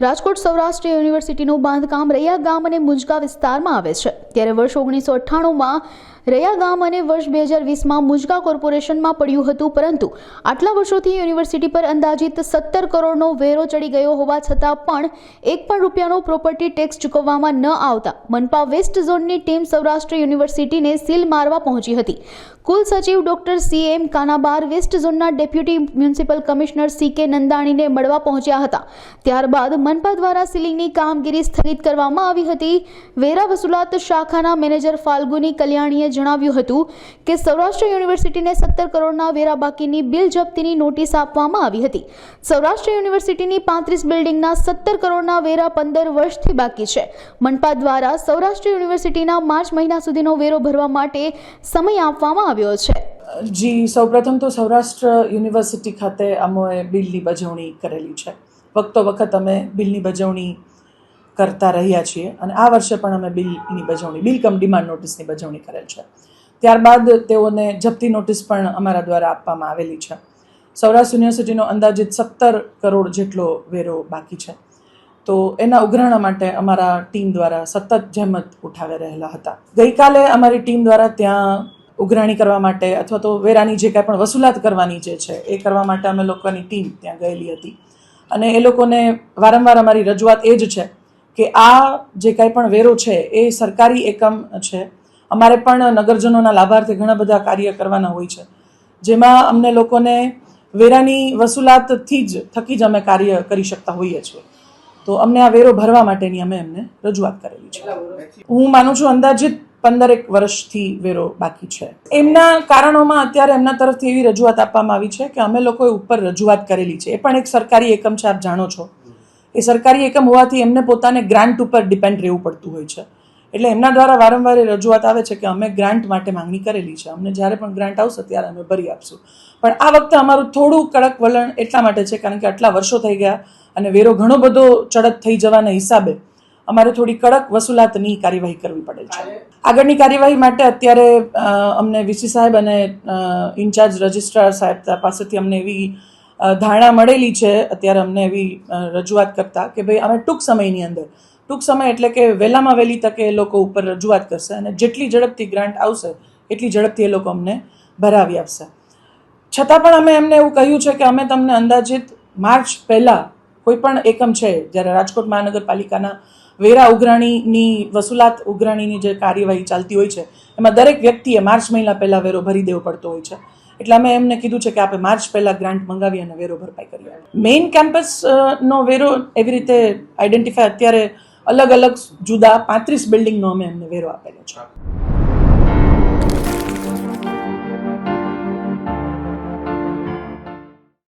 રાજકોટ સૌરાષ્ટ્ર યુનિવર્સિટીનું બાંધકામ રૈયા ગામ અને મુંજકા વિસ્તારમાં આવે છે, ત્યારે વર્ષ 1998માં રૈયા ગામ અને વર્ષ 2020માં મુંજકા કોર્પોરેશનમાં પડ્યું હતું, પરંતુ આટલા વર્ષોથી યુનિવર્સિટી પર અંદાજિત 17 કરોડનો વેરો ચડી ગયો હોવા છતાં પણ એક પણ રૂપિયાનો પ્રોપર્ટી ટેક્સ ચૂકવવામાં ન આવતા મનપા વેસ્ટ ઝોનની ટીમ સૌરાષ્ટ્ર યુનિવર્સિટીને સીલ મારવા પહોંચી હતી. કુલ સચિવ ડોક્ટર CM કાનાબાર વેસ્ટ ઝોનના ડેપ્યુટી મ્યુનિસિપલ કમિશનર CK નંદાણીને મળવા પહોંચ્યા હતા. ત્યારબાદ મનપા દ્વારા સીલિંગની કામગીરી સ્થગિત કરવામાં આવી હતી. વેરા વસૂલાત શાખાના મેનેજર ફાલ્ગુની કલ્યાણીએ જણાવ્યું હતું કે સૌરાષ્ટ્ર યુનિવર્સિટીને 17 કરોડના વેરા બાકીની બિલ જપ્તીની નોટિસ આપવામાં આવી હતી. સૌરાષ્ટ્ર યુનિવર્સિટીની 35 બિલ્ડિંગના 17 કરોડના વેરા 15 વર્ષથી બાકી છે. મનપા દ્વારા સૌરાષ્ટ્ર યુનિવર્સિટીના માર્ચ મહિના સુધીનો વેરો ભરવા માટે સમય આપવામાં આવ્યો છે. જી, સૌપ્રથમ તો સૌરાષ્ટ્ર યુનિવર્સિટી ખાતે અમોએ બિલની બજવણી કરેલી છે. વખતો વખત અમે બિલની બજવણી કરતા રહ્યા છીએ અને આ વર્ષે પણ અમે બિલની બજવણી બિલ કમ ડિમાન્ડ નોટિસની બજવણી કરેલ છે. ત્યારબાદ તેઓને જપ્તી નોટિસ પણ અમારા દ્વારા આપવામાં આવેલી છે. સૌરાષ્ટ્ર યુનિવર્સિટીનો અંદાજિત 17 કરોડ જેટલો વેરો બાકી છે. તો એના ઉઘરાણા માટે અમારા ટીમ દ્વારા સતત જહેમત ઉઠાવી રહેલા હતા. ગઈકાલે અમારી ટીમ દ્વારા ત્યાં ઉઘરાણી કરવા માટે અથવા તો વેરાની જે કાંઈ પણ વસૂલાત કરવાની જે છે એ કરવા માટે અમે લોકોની ટીમ ત્યાં ગયેલી હતી અને એ લોકોને વારંવાર અમારી રજૂઆત એ જ છે કે આ જે કાંઈ પણ વેરો છે એ સરકારી એકમ છે. અમારે પણ નગરજનોના લાભાર્થે ઘણા બધા કાર્ય કરવાના હોય છે, જેમાં અમને લોકોને વેરાની વસૂલાતથી જ થકી જ અમે કાર્ય કરી શકતા હોઈએ છીએ. તો અમને આ વેરો ભરવા માટેની અમે એમને રજૂઆત કરેલી છે. હું માનું છું અંદાજિત 15 વર્ષથી વેરો બાકી છે. એમના કારણોમાં અત્યારે એમના તરફથી એવી રજૂઆત આપવામાં આવી છે કે અમે લોકોએ ઉપર રજૂઆત કરેલી છે. એ પણ એક સરકારી એકમ છે, આપ જાણો છો. એ સરકારી એકમ હોવાથી એમને પોતાને ગ્રાન્ટ ઉપર ડિપેન્ડ રહેવું પડતું હોય છે. એટલે એમના દ્વારા વારંવાર એ રજૂઆત આવે છે કે અમે ગ્રાન્ટ માટે માંગણી કરેલી છે, અમને જ્યારે પણ ગ્રાન્ટ આવશે ત્યારે અમે ભરી આપશું. પણ આ વખતે અમારું થોડું કડક વલણ એટલા માટે છે કારણ કે આટલા વર્ષો થઈ ગયા અને વેરો ઘણો બધો ચડત થઈ જવાના હિસાબે અમારે થોડી કડક વસૂલાતની કાર્યવાહી કરવી પડે છે. આગળની કાર્યવાહી માટે અત્યારે અમને VC સાહેબ અને ઇન્ચાર્જ રજિસ્ટ્રાર સાહેબ પાસેથી અમને એવી ધારણા મળેલી છે. અત્યારે અમને એવી રજૂઆત કરતા કે ભાઈ અમે ટૂંક સમય એટલે કે વહેલામાં વહેલી તકે એ લોકો ઉપર રજૂઆત કરશે અને જેટલી ઝડપથી ગ્રાન્ટ આવશે એટલી ઝડપથી એ લોકો અમને ભરાવી આપશે. છતાં પણ અમે એમને એવું કહ્યું છે કે અમે તમને અંદાજિત માર્ચ પહેલાં કોઈ પણ એકમ છે, જ્યારે રાજકોટ મહાનગરપાલિકાના વેરા ઉઘરાણીની વસૂલાત ઉઘરાણીની જે કાર્યવાહી ચાલતી હોય છે એમાં દરેક વ્યક્તિએ માર્ચ મહિના પહેલાં વેરો ભરી દેવો પડતો હોય છે. એટલે અમે એમને કીધું છે કે આપણે માર્ચ પહેલાં ગ્રાન્ટ મંગાવી અને વેરો ભરપાઈ કરીએ. મેઇન કેમ્પસનો વેરો એવી રીતે આઈડેન્ટિફાય અત્યારે અલગ અલગ જુદા 35 બિલ્ડિંગનો અમે એમને વેરો આપેલો છે.